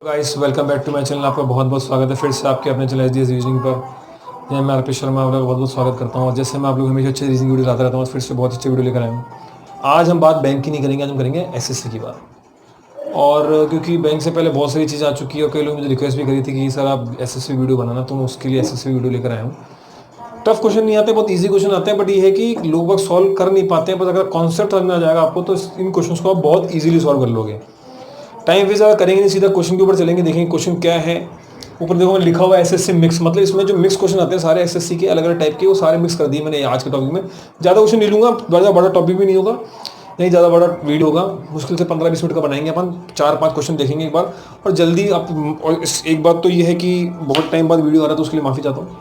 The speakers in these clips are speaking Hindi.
Guys welcome back to my channel. आपका बहुत बहुत स्वागत है फिर से आपके अपने चैनल एचडीएस रीजनिंग पर। मैं आरपी शर्मा आप लोग बहुत बहुत स्वागत करता हूँ। और जैसे मैं आप लोग हमेशा अच्छे रीजनिंग वीडियो लाता रहता हूँ, फिर से बहुत अच्छे वीडियो लेकर आया हूँ। आज हम बात बैंक की नहीं करेंगे, आज हम करेंगे एसएससी की बात। और क्योंकि बैंक से पहले बहुत सारी चीज़ें आ चुकी है और कई लोग मुझे रिक्वेस्ट भी करी थी कि सर आप एसएससी वीडियो बनाना, तो मैं उसके लिए एसएससी वीडियो लेकर आया हूँ। टफ क्वेश्चन नहीं आते, बहुत ईजी क्वेश्चन आते हैं, बट ये है कि लोग वक्त सॉल्व कर नहीं पाते हैं। बस अगर कॉन्सेप्ट समझ में आ जाएगा आपको तो इन क्वेश्चंस को आप बहुत ईजिली सॉल्व कर लोगे। टाइम वेस्ट ज़्यादा करेंगे नहीं, सीधा क्वेश्चन के ऊपर चलेंगे, देखेंगे क्वेश्चन क्या है। ऊपर देखो मैंने लिखा हुआ है एसएससी मिक्स, मतलब इसमें जो मिक्स क्वेश्चन आते हैं सारे एसएससी के अलग अलग टाइप के, वो सारे मिक्स कर दिए मैंने आज के टॉपिक में। ज़्यादा क्वेश्चन नहीं लूँगा, ज़्यादा बड़ा टॉपिक भी नहीं होगा, नहीं ज़्यादा बड़ा वीडियो होगा, मुश्किल से 15-20 मिनट का बनाएंगे अपन। 4-5 क्वेश्चन देखेंगे एक बार और जल्दी आप। और एक बात तो ये है कि बहुत टाइम बाद वीडियो आ रहा है तो उसके लिए माफ़ी चाहता हूँ,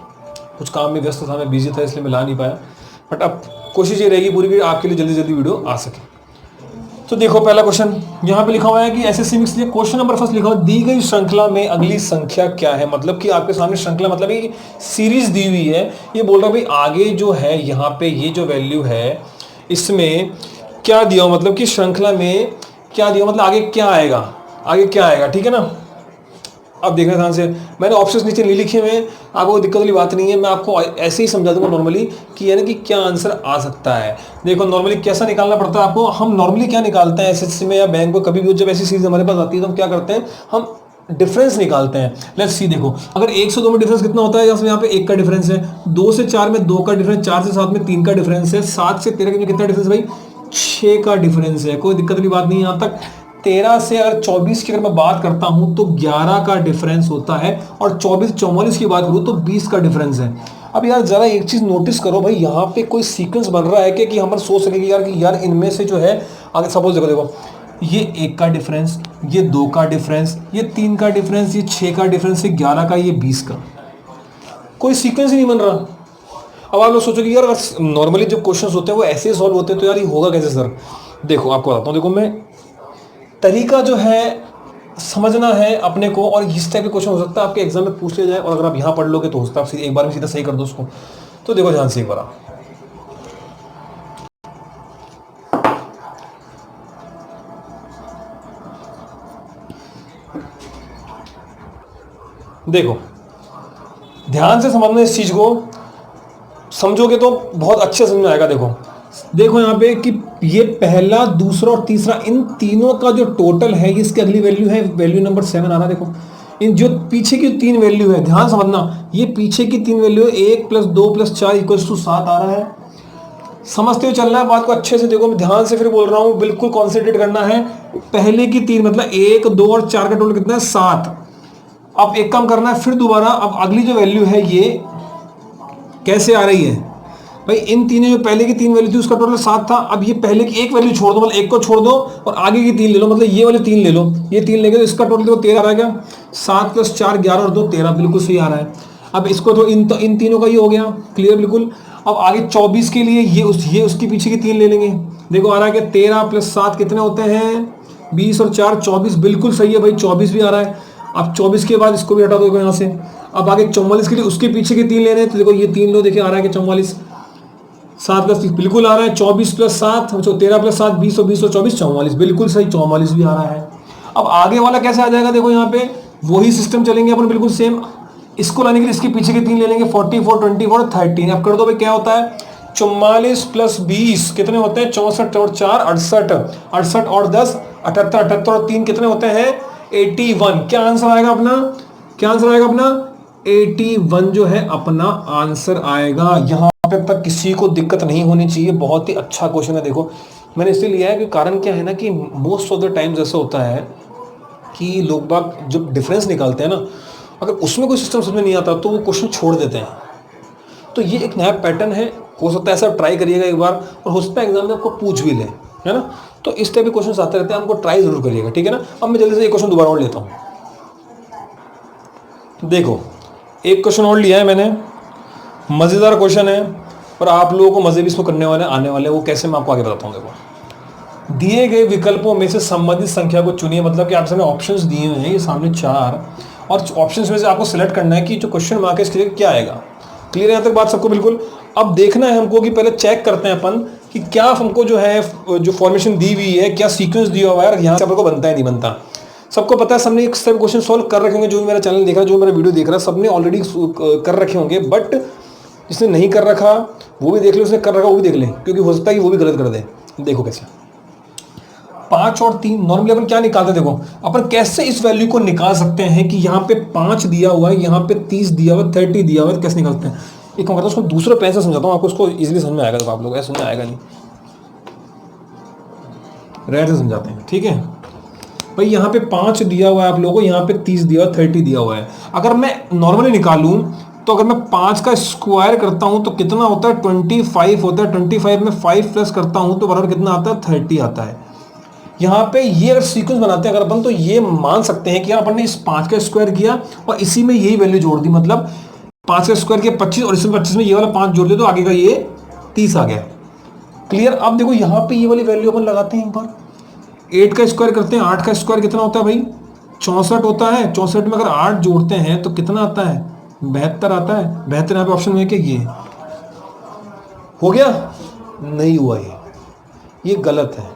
कुछ काम में व्यस्त था, मैं बिजी था, इसलिए मैं ला नहीं पाया। बट अब कोशिश ये रहेगी पूरी कि आपके लिए जल्दी जल्दी वीडियो आ सके। तो देखो पहला क्वेश्चन यहाँ पे लिखा हुआ है कि एसएससी मिक्स लिए क्वेश्चन नंबर फर्स्ट लिखा हुआ दी गई श्रृंखला में अगली संख्या क्या है। मतलब कि आपके सामने श्रृंखला मतलब एक सीरीज दी हुई है, ये बोल रहा है भाई आगे जो है यहाँ पे ये जो वैल्यू है इसमें क्या दिया, मतलब कि श्रृंखला में क्या दिया, मतलब आगे क्या आएगा, आगे क्या आएगा, ठीक है ना। अब देखना ध्यान से, मैंने ऑप्शंस नीचे नहीं लिखे हुए हैं, आपको दिक्कत वाली बात नहीं है, मैं आपको ऐसे ही समझा दूंगा नॉर्मली कि यानी कि क्या आंसर आ सकता है। देखो नॉर्मली कैसा निकालना पड़ता है आपको, हम नॉर्मली क्या निकालते हैं एसएससी में या बैंक में, कभी भी जब ऐसी चीज़ हमारे पास आती है तो हम क्या करते हैं, हम डिफरेंस निकालते हैं। लेट्स सी, देखो अगर 1 से 2 में डिफरेंस कितना होता है, यहाँ पे 1 का डिफरेंस है, 2 से 4 में 2 का डिफरेंस, 4 से 7 में 3 का डिफरेंस है, 7 से 13 में कितना डिफरेंस भाई, 6 का डिफरेंस है। कोई दिक्कत वाली बात नहीं है यहाँ तक। 13 से अगर 24 की अगर मैं बात करता हूं तो 11 का डिफरेंस होता है, और 24-44 की बात करूं तो 20 का डिफरेंस है। अब यार जरा एक चीज नोटिस करो भाई, यहाँ पे कोई सीक्वेंस बन रहा है कि हम सोच सके कि यार इनमें से जो है आगे सपोज देखो देखो ये 1 का डिफरेंस, ये 2 का डिफरेंस, ये 3 का डिफरेंस, ये 6 का डिफरेंस, ये 11 का, ये 20 का, कोई सीक्वेंस ही नहीं बन रहा। अब आप लोग सोचो कि यार नॉर्मली जब क्वेश्चंस होते हैं वो ऐसे ही सॉल्व होते हैं, तो यार ये होगा कैसे सर। देखो आपको बताता हूँ, देखो मैं तरीका जो है समझना है अपने को, और इस टाइप के क्वेश्चन हो सकता है आपके एग्जाम में पूछ लिया जाए, और अगर आप यहाँ पढ़ लोगे तो हो सकता है आप एक बार में सीधा सही कर दो उसको। तो देखो ध्यान से एक बार आप देखो, ध्यान से समझना इस चीज को, समझोगे तो बहुत अच्छे समझ में आएगा। देखो देखो यहाँ पे कि ये पहला, दूसरा और तीसरा, इन तीनों का जो टोटल है इसकी अगली वैल्यू है, वैल्यू नंबर 7 आ रहा है। देखो इन जो पीछे की 3 वैल्यू है, ध्यान समझना, ये पीछे की 3 वैल्यू है, 1 + 2 + 4 = 7 आ रहा है। समझते हुए चलना है बात को अच्छे से। देखो मैं ध्यान से फिर बोल रहा हूँ, बिल्कुल कॉन्सेंट्रेट करना है। पहले की 3 मतलब 1, 2 और 4 का टोटल कितना है, 7। अब एक काम करना है फिर दोबारा, अब अगली जो वैल्यू है ये कैसे आ रही है भाई, इन तीनों जो पहले की 3 वैल्यू थी उसका टोटल 7 था। अब ये पहले की एक वैल्यू छोड़ दो, मतलब 1 को छोड़ दो और आगे की 3 ले लो, मतलब ये वाले 3 ले लो, ये 3 लेंगे तो इसका टोटल देखो 13 आ रहा है क्या, 7 + 4 11 और 2 13, बिल्कुल सही आ रहा है। अब इसको तो इन तीनों का ये हो गया क्लियर बिल्कुल। अब आगे 24 के लिए ये उसके पीछे की 3 ले लेंगे। देखो आ रहा है कि 13 + 7 कितने होते हैं, 20 और 4 24, बिल्कुल सही है भाई, 24 भी आ रहा है। अब 24 के बाद इसको भी हटा दो यहाँ से। अब आगे 44 के लिए उसके पीछे के 3 ले रहे हैं, तो देखो ये 3 लो, देखिए आ रहा है कि 44, 7 + 3 बिल्कुल आ रहा है, 24 + 7 13 + 7 20 और 20 और 24 44, बिल्कुल सही, 44 भी आ रहा है। अब आगे वाला कैसे आ जाएगा, देखो यहाँ पे वही सिस्टम चलेंगे अपन बिल्कुल सेम। इसको लाने के लिए इसके पीछे के 3 ले लेंगे, 44 24 और 13। अब कर दो भाई, क्या होता है 44 + 20 कितने होते हैं, 64 और 4 68, 68 और 10 78, 78 और 3 कितने होते हैं 81। क्या आंसर आएगा अपना, क्या आंसर आएगा अपना 81 जो है अपना आंसर आएगा। यहाँ पे तक किसी को दिक्कत नहीं होनी चाहिए, बहुत ही अच्छा क्वेश्चन है। देखो मैंने इसलिए लिया है कि कारण क्या है ना कि मोस्ट ऑफ द टाइम्स ऐसा होता है कि लोग बाग जब डिफरेंस निकालते हैं ना, अगर उसमें कोई सिस्टम समझ में नहीं आता तो वो क्वेश्चन छोड़ देते हैं। तो ये एक नया पैटर्न है, हो सकता है ऐसा ट्राई करिएगा एक बार, और हो सकता है एग्जाम में आपको पूछ भी ले, है ना। तो इस टाइप के क्वेश्चन आते रहते हैं, हमको ट्राई जरूर करिएगा, ठीक है ना। अब मैं जल्दी से एक क्वेश्चन दोबारा और लेता हूँ। देखो एक क्वेश्चन और लिया है मैंने, मज़ेदार क्वेश्चन है और आप लोगों को मज़े भी इसको करने वाले आने वाले, वो कैसे मैं आपको आगे बताता हूँ। देखो दिए गए विकल्पों में से संबंधित संख्या को चुनिए, मतलब कि आपके सामने ऑप्शंस दिए हुए हैं, ये सामने 4, और ऑप्शंस में से आपको सिलेक्ट करना है कि जो क्वेश्चन मार्क है इसके लिए क्या आएगा। क्लियर है यहाँ तक बात सबको बिल्कुल। अब देखना है हमको कि पहले चेक करते हैं अपन कि क्या हमको जो है जो फॉर्मेशन दी हुई है, क्या सीक्वेंस दिया हुआ है, यहाँ से अपन को बनता है नहीं बनता। सबको पता है, सबने एक स्टेप क्वेश्चन सॉल्व कर रखे होंगे, जो भी मेरा चैनल देख रहा है, जो मेरा वीडियो देख रहा है, सबने ऑलरेडी कर रखे होंगे। बट जिसने नहीं कर रखा वो भी देख ले, उसने कर रखा वो भी देख ले, क्योंकि हो सकता है कि वो भी गलत कर दे। देखो कैसे 5 और 3 नॉर्मली अपन क्या निकालते हैं, देखो अपन कैसे इस वैल्यू को निकाल सकते हैं कि यहाँ पे 5 दिया हुआ है, यहाँ पे 30 दिया हुआ है, 30 दिया हुआ है, कैसे निकालते हैं। एक काम करता हूँ, उसको दूसरे पेन से समझाता हूँ आपको, उसको इजीली समझ में आएगा। तो आप लोग ऐसे समझ में आएगा नहीं, रेड से समझाते हैं, ठीक है भाई। यहाँ पे 5 दिया हुआ है आप लोगों को, यहाँ पे 30 दिया हुआ है, 30 दिया हुआ है। अगर मैं नॉर्मली निकालूं तो अगर मैं 5 का स्क्वायर करता हूं तो कितना होता है, 25 होता है। 25 में 5 प्लस करता हूं तो बराबर कितना आता है, 30 आता है। यहाँ पे ये अगर सीक्वेंस बनाते हैं अगर अपन, तो ये मान सकते हैं कि यार अपन ने इस 5 का स्क्वायर किया और इसी में यही वैल्यू जोड़ दी, मतलब 5 का स्क्वायर किया 25 और इसमें 25 में ये वाला 5 जोड़ दिया तो आगे का ये 30 आ गया। क्लियर। अब देखो यहाँ पे ये वाली वैल्यू अपन लगाते हैं एक बार, 8 का स्क्वायर करते हैं। 8 का स्क्वायर कितना होता है भाई, 64 होता है। 64 में अगर 8 जोड़ते हैं तो कितना आता है, 72 आता है। 72 यहाँ पे ऑप्शन में क्या, ये हो गया, नहीं हुआ, ये गलत है।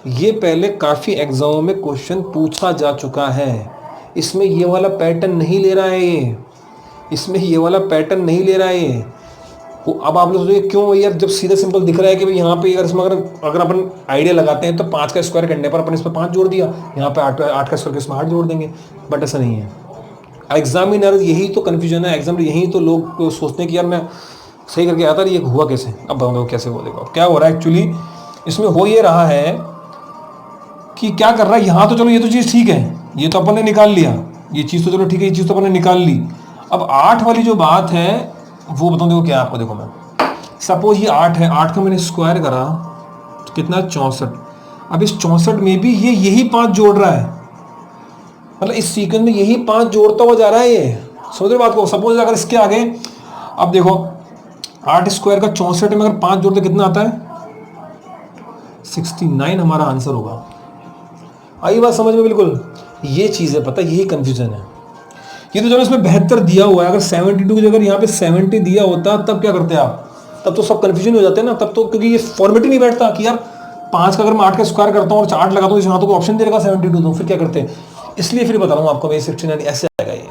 ये पहले काफ़ी एग्जामों में क्वेश्चन पूछा जा चुका है। इसमें ये वाला पैटर्न नहीं ले रहा है ये, इसमें ये वाला पैटर्न नहीं ले रहा है ये। वो अब आप लोग सोचिए क्यों यार, जब सीधा सिंपल दिख रहा है कि भाई यहाँ पे अगर इसमें अगर अपन आइडिया लगाते हैं तो 5 का स्क्वायर करने पर अपन इसमें 5 जोड़ दिया, यहाँ पे 8 का स्क्वायर इसमें 8 जोड़ देंगे। बट ऐसा नहीं है। एग्जामिनर यही तो कन्फ्यूजन है, एग्जाम यही तो लोग सोचते हैं कि यार मैं सही करके आता ये हुआ कैसे। अब बताऊँ कैसे हुआ, देखो क्या हो रहा है एक्चुअली। इसमें हो ये रहा है कि क्या कर रहा है, यहाँ तो चलो ये तो चीज़ ठीक है, ये तो अपन ने निकाल लिया, ये चीज़ तो चलो ठीक है, ये चीज़ तो अपन ने निकाल ली। अब 8 वाली जो बात है वो बताऊँ, देखो क्या आपको, देखो मैं सपोज ये 8 है, 8 का मैंने स्क्वायर करा तो कितना 64। अब इस 64 में भी ये यही 5 जोड़ रहा है, मतलब इस सीक्वेंस में यही 5 जोड़ता हुआ जा रहा है ये। समझ रहे बात को। सपोज अगर इसके आगे, अब देखो 8 स्क्वायर का 64 में अगर 5 जोड़ते कितना आता है, 69 हमारा आंसर होगा। आई बात समझ में बिल्कुल। ये चीज़ है, पता यही कंफ्यूजन है। ये तो चलो इसमें 72 दिया हुआ है, अगर 72 की जगह यहाँ पे 70 दिया होता तब क्या करते आप, तब तो सब कंफ्यूजन हो जाते हैं ना तब तो, क्योंकि ये फॉर्मेट ही नहीं बैठता कि यार 5 का अगर मैं 8 का स्क्वायर करता हूँ और 8 लगाता हूँ, यहाँ तो ऑप्शन दे रखा 72 तो फिर क्या करते हैं। इसलिए फिर बता रहा हूँ आपको मैं, 69 ऐसे आएगा ये।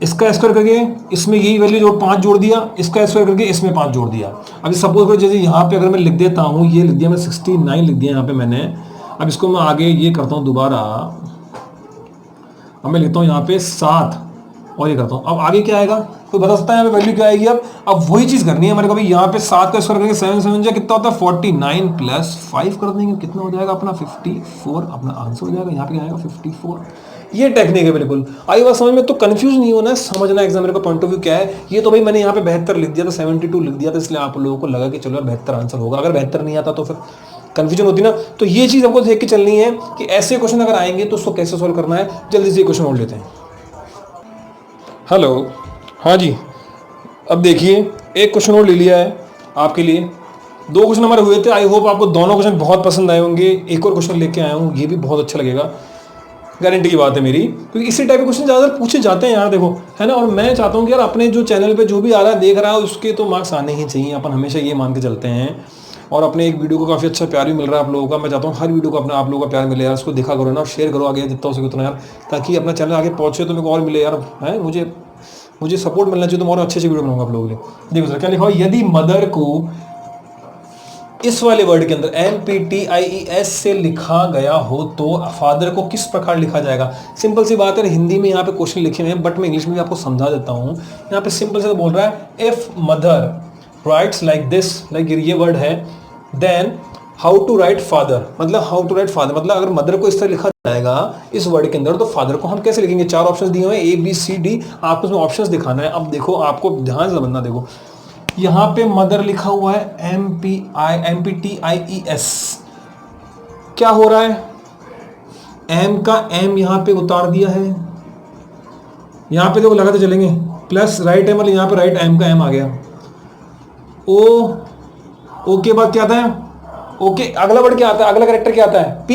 इसका स्क्वायर करके इसमें यही वैल्यू जोड़ 5 जोड़ दिया, इसका स्क्वायर करके इसमें 5 जोड़ दिया। अभी सपोज करो जैसे यहाँ पे अगर मैं लिख देता हूँ, ये लिख दिया मैं 69 लिख दिया यहाँ पे मैंने। अब इसको मैं आगे ये करता हूँ दोबारा, अब मैं लिखता हूँ यहाँ पे 7 और ये करता हूँ। अब आगे क्या आएगा कोई बता सकता है यहाँ पे वैल्यू क्या आएगी। अब वही चीज़ करनी है हमारे को भाई, यहाँ पे 7 का स्क्वायर करेंगे 7 7 जा कितना होता है 49 प्लस 5 कर देंगे कितना हो जाएगा अपना 54, अपना आंसर हो जाएगा। यहाँ पे क्या आएगा 54। ये टेक्निक है बिल्कुल। आई बात समझ में। तो कंफ्यूज नहीं होना है, समझना एग्जामिनर का पॉइंट ऑफ व्यू क्या है। ये तो भाई मैंने यहाँ पे 72 लिख दिया था, 72 लिख दिया था, इसलिए आप लोगों को लगा कि चलो 72 आंसर होगा। अगर 72 नहीं आता तो फिर कंफ्यूजन होती ना। तो ये चीज़ हमको देख के चलनी है कि ऐसे क्वेश्चन अगर आएंगे तो उसको कैसे सोल्व करना है। जल्दी से क्वेश्चन और लेते हैं। हेलो, हाँ जी। अब देखिए एक क्वेश्चन और ले लिया है आपके लिए। 2 क्वेश्चन हमारे हुए थे, आई होप आपको दोनों क्वेश्चन बहुत पसंद आए होंगे। एक और क्वेश्चन लेके आया हूँ, ये भी बहुत अच्छा लगेगा, गारंटी की बात है मेरी, क्योंकि इसी टाइप के क्वेश्चन ज़्यादातर पूछे जाते हैं यार, देखो है ना। और मैं चाहता हूँ कि यार अपने जो चैनल पे जो भी आ रहा है देख रहा है उसके तो मार्क्स आने ही चाहिए, अपन हमेशा ये मान के चलते हैं। और अपने एक वीडियो को काफ़ी अच्छा प्यार भी मिल रहा है आप लोगों का। मैं चाहता हूँ हर वीडियो को अपना आप लोगों का प्यार मिले यार, उसको देखा करो ना, शेयर करो आगे जितना हो सके उतना यार, ताकि अपना चैनल आगे पहुँचे तो मेरे को और मिले यार। है मुझे सपोर्ट मिलना चाहिए, तो और अच्छे वीडियो बनाऊंगा आप लोगों के लिए। देखो सर क्या लिखा हो, यदि मदर को इस वाले वर्ड के अंदर MPTIES से लिखा गया हो तो फादर को किस प्रकार लिखा जाएगा। सिंपल सी बात है, हिंदी में यहाँ पे क्वेश्चन लिखे हुए हैं, बट मैं इंग्लिश में भी आपको समझा देता हूँ। यहाँ पे सिंपल से बोल रहा है, if mother writes like this, like ये वर्ड है, then how to write father, मतलब हाउ टू राइट फादर मतलब अगर मदर को इस तरह लिखा जाएगा इस वर्ड के अंदर, तो फादर को हम कैसे लिखेंगे। 4 ऑप्शन दिए हुए हैं, ABCD, आपको उसमें ऑप्शन दिखाना है। अब देखो आपको ध्यान से समझना, देखो यहाँ पे मदर लिखा हुआ है MPTIES, क्या हो रहा है, M का M यहाँ पे उतार दिया है, यहाँ पे देखो लगाते चलेंगे, प्लस राइट M, मतलब यहाँ पे राइट M का M आ गया। O के बाद क्या आता है, ओके अगला वर्ड क्या आता है, अगला कैरेक्टर क्या आता है P,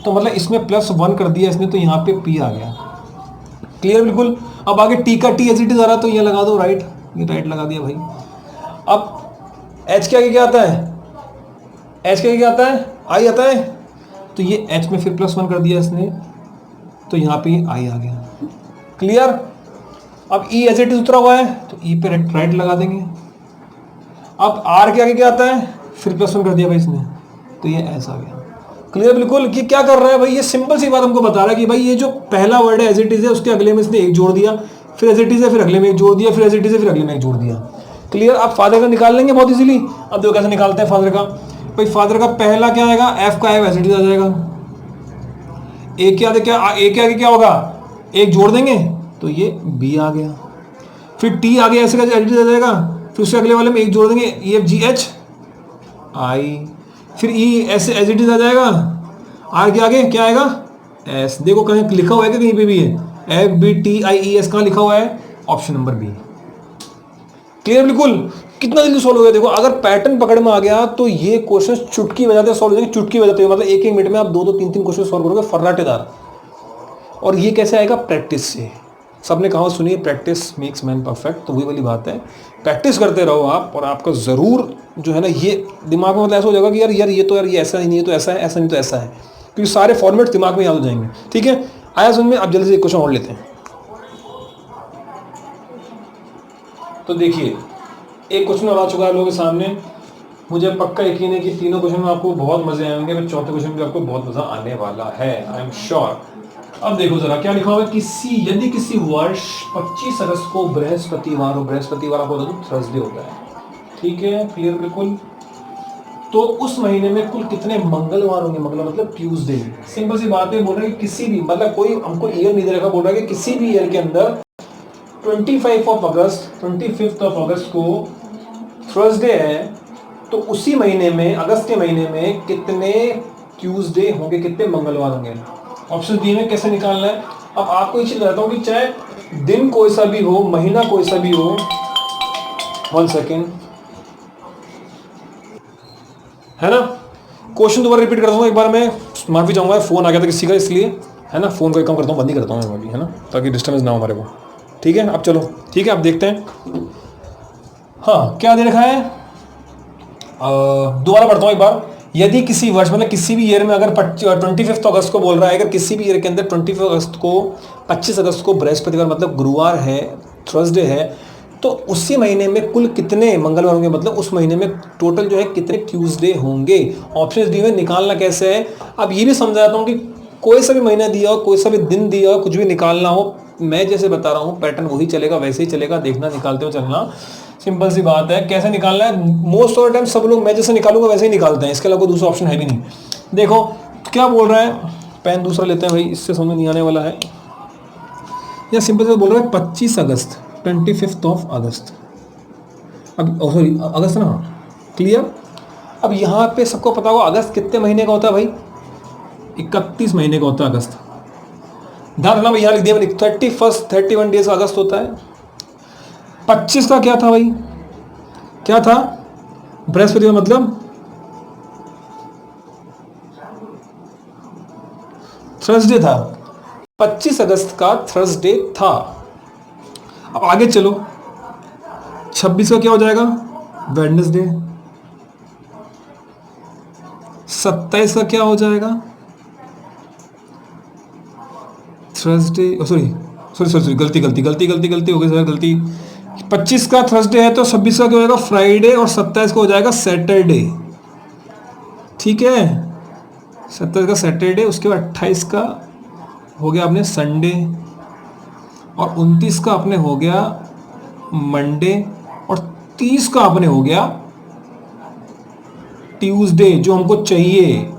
तो मतलब इसमें +1 कर दिया इसने, तो यहाँ पे P आ गया। क्लियर बिल्कुल। अब आगे T का T एज इट इज आ रहा, तो ये लगा दो राइट, ये राइट लगा दिया भाई। अब H के आगे क्या आता है, H के आगे क्या आता है, I आता है, तो ये H में फिर +1 कर दिया इसने, तो यहाँ पे आई आ गया। क्लियर? अब ई एज इट इज उतरा हुआ है तो ई पे राइट लगा देंगे। अब आर के आगे क्या आता है, फिर +1 कर दिया भाई इसने, तो ये ऐसा आ गया। क्लियर बिल्कुल? कि क्या कर रहा है भाई, ये सिंपल सी बात हमको बता रहा है कि भाई ये जो पहला वर्ड है एज इट इज है, उसके अगले में इसने एक जोड़ दिया, फिर एज इट इज है, फिर अगले में एक जोड़ दिया, फिर एज इट इज है, फिर अगले में एक जोड़ दिया। क्लियर? आप फादर का निकाल लेंगे बहुत इजीली। अब देखो कैसे निकालते हैं फादर का। भाई फादर का पहला क्या आएगा, एफ का एफ एज इट इज आ जाएगा। ए के आगे क्या होगा, एक जोड़ देंगे तो ये बी आ गया। फिर टी आगे ऐसे का एज इट इज आ जाएगा, फिर उसके अगले वाले में एक जोड़ देंगे, E F G H I, फिर ई ऐसे एज इट इज आ जाएगा। आर के आगे क्या आएगा, एस। देखो कहीं लिखा हुआ है कि कहीं पे भी है, F B T I E S, कहाँ लिखा हुआ है, ऑप्शन नंबर बी। क्लियर बिल्कुल? कितना जल्दी सॉल्व हो गया। देखो अगर पैटर्न पकड़ में आ गया तो ये क्वेश्चन चुटकी बजाते सॉल्व हो जाएंगे, चुटकी बजाते हुए, मतलब एक मिनट में आप 2 3 क्वेश्चन सॉल्व करोगे फर्राटेदार। और ये कैसे आएगा, प्रैक्टिस से। सबने कहा सुनिए, प्रैक्टिस मेक्स मैन परफेक्ट, तो वही वाली बात है। प्रैक्टिस करते रहो आप, और आपका ज़रूर जो है ना ये दिमाग में मतलब ऐसा हो जाएगा कि यार ये तो यार ये ऐसा नहीं है तो ऐसा है, ऐसा नहीं तो ऐसा है, क्योंकि सारे फॉर्मेट दिमाग में याद हो जाएंगे। ठीक है, आया सुन में। अब जल्दी से एक क्वेश्चन और लेते हैं। तो देखिए एक क्वेश्चन और आ चुका है लोगों के सामने। मुझे पक्का यकीन है कि तीनों क्वेश्चन में आपको बहुत मजे आएंगे, फिर चौथे क्वेश्चन में आपको बहुत मजा आने वाला है, आई एम श्योर। अब देखो जरा क्या लिखा हुआ है, यदि किसी वर्ष 25 अगस्त को बृहस्पतिवार हो, बृहस्पतिवार आपको बता दूं थर्सडे होता है, ठीक है, क्लियर बिल्कुल, तो उस महीने में कुल कितने मंगलवार होंगे, मंगलवार मतलब ट्यूसडे। सिंपल सी बात है, बोल रहा है कि किसी भी, मतलब कोई हमको ईयर नहीं दे रखा, बोल रहा है कि किसी भी ईयर के अंदर 25 ऑफ अगस्त को थर्सडे है, तो उसी महीने में, अगस्त के महीने में कितने ट्यूसडे होंगे, कितने मंगलवार होंगे। ऑप्शन दिए में कैसे निकालना है। अब आपको ये चीज बताता हूँ कि चाहे दिन कोई सा भी हो, महीना कोई सा भी हो, 1 सेकेंड, है ना। क्वेश्चन दोबारा रिपीट करता हूँ एक बार, मैं माफी चाहूंगा, फोन आ गया था किसी का, इसलिए, है ना, फोन को एक काम करता हूँ, बंद ही करता हूँ मैं अभी, है ना, ताकि डिस्टर्बेंस ना हो हमारे को। ठीक है, अब चलो, ठीक है, अब देखते हैं। हाँ, क्या दे रखा है, दोबारा पढ़ता हूँ एक बार। यदि किसी वर्ष, मतलब किसी भी ईयर में, अगर 25 अगस्त को बोल रहा है, अगर किसी भी ईयर के अंदर 25 अगस्त को बृहस्पतिवार मतलब गुरुवार है, थर्सडे है, तो उसी महीने में कुल कितने मंगलवार होंगे, मतलब उस महीने में टोटल जो है कितने ट्यूसडे होंगे। ऑप्शन डी में निकालना कैसे है। अब ये भी समझाता हूँ कि कोई सा भी महीना दिया हो, कोई सा भी दिन दिया हो, कुछ भी निकालना हो, मैं जैसे बता रहा हूँ पैटर्न वही चलेगा, वैसे ही चलेगा, देखना, निकालते हो चलना। सिंपल सी बात है, कैसे निकालना है। मोस्ट ऑफ द टाइम सब लोग मैं जैसे निकालूंगा वैसे ही निकालते हैं, इसके अलावा कोई दूसरा ऑप्शन है भी नहीं। देखो क्या बोल रहा है, पेन दूसरा लेते हैं भाई, इससे समझ नहीं आने वाला है। या सिंपल से बोल रहा है 25 अगस्त, 25 ऑफ अगस्त, अब सॉरी अगस्त ना, क्लियर। अब यहाँ पे सबको पता होगा अगस्त कितने महीने का होता है भाई, 31 महीने का होता है अगस्त। ध्यान रखना भाई, यहाँ लिख दिया मैंने 31 डेज अगस्त होता है। 25 का क्या था भाई, क्या था, बृहस्पतिवार मतलब थर्सडे था, 25 अगस्त का थर्सडे था। अब आगे चलो, 26 का क्या हो जाएगा, वेडनेसडे। 27 का क्या हो जाएगा, थर्सडे, सॉरी गलती हो गई सर, गलती। 25 का थर्सडे है तो 26 का क्या हो जाएगा, फ्राइडे, और 27 का हो जाएगा सैटरडे, ठीक है, 27 का सैटरडे। उसके बाद 28 का हो गया अपने संडे, और 29 का अपने हो गया मंडे, और 30 का अपने हो गया ट्यूसडे, जो हमको चाहिए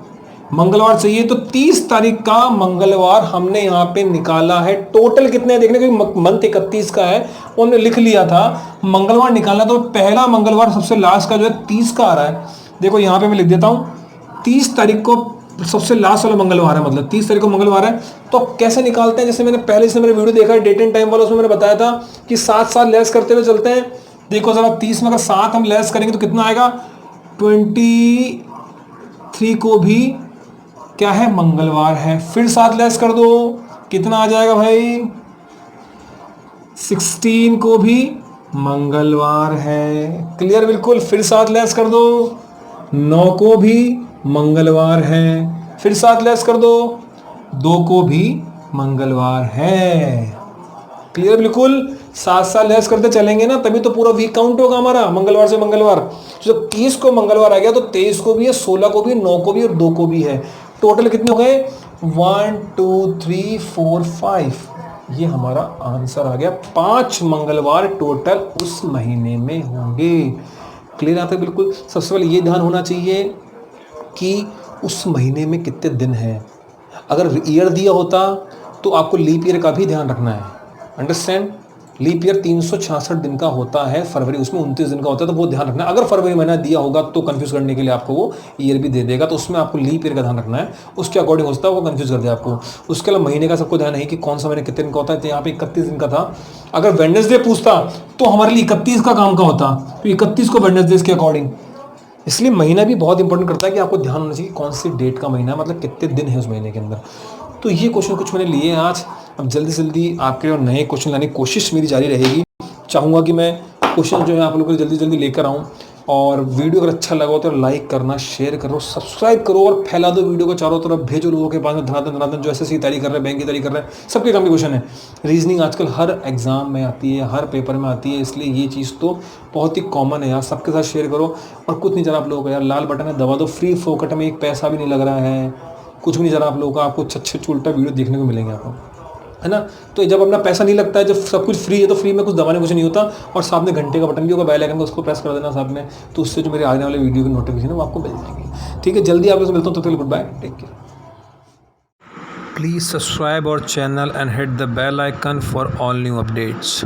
मंगलवार चाहिए, तो 30 तारीख का मंगलवार हमने यहाँ पे निकाला है। टोटल कितने देखने को, मंथ 31 का है, उन्होंने लिख लिया था, मंगलवार निकालना, तो पहला मंगलवार सबसे लास्ट का जो है 30 का आ रहा है। देखो यहाँ पे मैं लिख देता हूँ, 30 तारीख को सबसे लास्ट वाला मंगलवार है, मतलब 30 तारीख को मंगलवार है। तो कैसे निकालते हैं, जैसे मैंने पहले से मेरे वीडियो देखा है डेट एंड टाइम वाला, उसमें मैंने बताया था कि 7 लेस करते हुए चलते हैं। देखो जरा 30 में अगर 7 हम लेस करेंगे तो कितना आएगा, 23 को भी क्या है, मंगलवार है, फिर 7 लेस कर दो, कितना आ जाएगा भाई, 16 को भी मंगलवार है, क्लियर बिल्कुल, फिर 7 लेस कर दो, 9 को भी मंगलवार है, फिर 7 लेस कर दो, 2 को भी मंगलवार है। क्लियर? बिल्कुल। 7 साल लेस करते चलेंगे ना, तभी तो पूरा वीक काउंट होगा हमारा, मंगलवार से मंगलवार। जब 30 को मंगलवार आ गया तो 23 को भी है, 16 को भी है, 9 को भी और 2 को भी है। टोटल कितने हो गए? 1 2 3 4 5। ये हमारा आंसर आ गया। 5 मंगलवार टोटल उस महीने में होंगे। क्लियर आता है? बिल्कुल। सबसे पहले ये ध्यान होना चाहिए कि उस महीने में कितने दिन हैं। अगर ईयर दिया होता तो आपको लीप ईयर का भी ध्यान रखना है। अंडरस्टैंड? लीप ईयर 366 दिन का होता है, फरवरी उसमें 29 दिन का होता है, तो वो ध्यान रखना है। अगर फरवरी महीना दिया होगा तो कंफ्यूज करने के लिए आपको वो ईयर भी दे देगा, तो उसमें आपको लीप ईयर का ध्यान रखना है। उसके अकॉर्डिंग होता है वो कंफ्यूज कर दे आपको। उसके अलावा महीने का सबको ध्यान है कि कौन सा महीने कितने दिन का होता है। तो यहाँ पे 31 दिन का था। अगर वेडनेसडे पूछता तो हमारे लिए 31 का काम का होता, तो 31 को वेडनेसडे के अकॉर्डिंग। इसलिए महीना भी बहुत इंपॉर्टेंट करता है कि आपको ध्यान होना चाहिए कि कौन सी डेट का महीना है, मतलब कितने दिन है उस महीने के अंदर। तो ये क्वेश्चन कुछ मैंने लिए आज। अब जल्दी से जल्दी आपके लिए नए क्वेश्चन लाने की कोशिश मेरी जारी रहेगी। चाहूँगा कि मैं क्वेश्चन जो है आप लोगों को जल्दी जल्दी लेकर आऊँ। और वीडियो अगर अच्छा लगा हो तो लाइक करना, शेयर करो, सब्सक्राइब करो और फैला दो वीडियो को चारों तरफ। भेजो लोगों के पास में धनाधन धनाधन, जो एसएससी की तैयारी कर रहे हैं, बैंक की तैयारी कर रहे हैं, सबके काम की क्वेश्चन है। रीजनिंग आजकल हर एग्जाम में आती है, हर पेपर में आती है, इसलिए ये चीज़ तो बहुत ही कॉमन है यार। सबके साथ शेयर करो। और कुछ नहीं, जरा आप लोगों को यार लाल बटन है दबा दो, फ्री फोकट में, एक पैसा भी नहीं लग रहा है, कुछ भी नहीं। जरा आप लोगों का आपको अच्छे उल्टा वीडियो देखने को मिलेंगे आपको, है ना। तो जब अपना पैसा नहीं लगता है, जब सब कुछ फ्री है, तो फ्री में कुछ दबाने कुछ नहीं होता। और साथ में घंटे का बटन भी होगा, बेल आइकन का, उसको प्रेस कर देना साथ में, तो उससे जो मेरे आने वाले वीडियो की नोटिफिकेशन है वो आपको मिल जाएंगी। ठीक है, जल्दी आप लोगों से मिलता हूँ, तो फिर goodbye, take care. Please subscribe our channel and hit the bell icon for all new updates.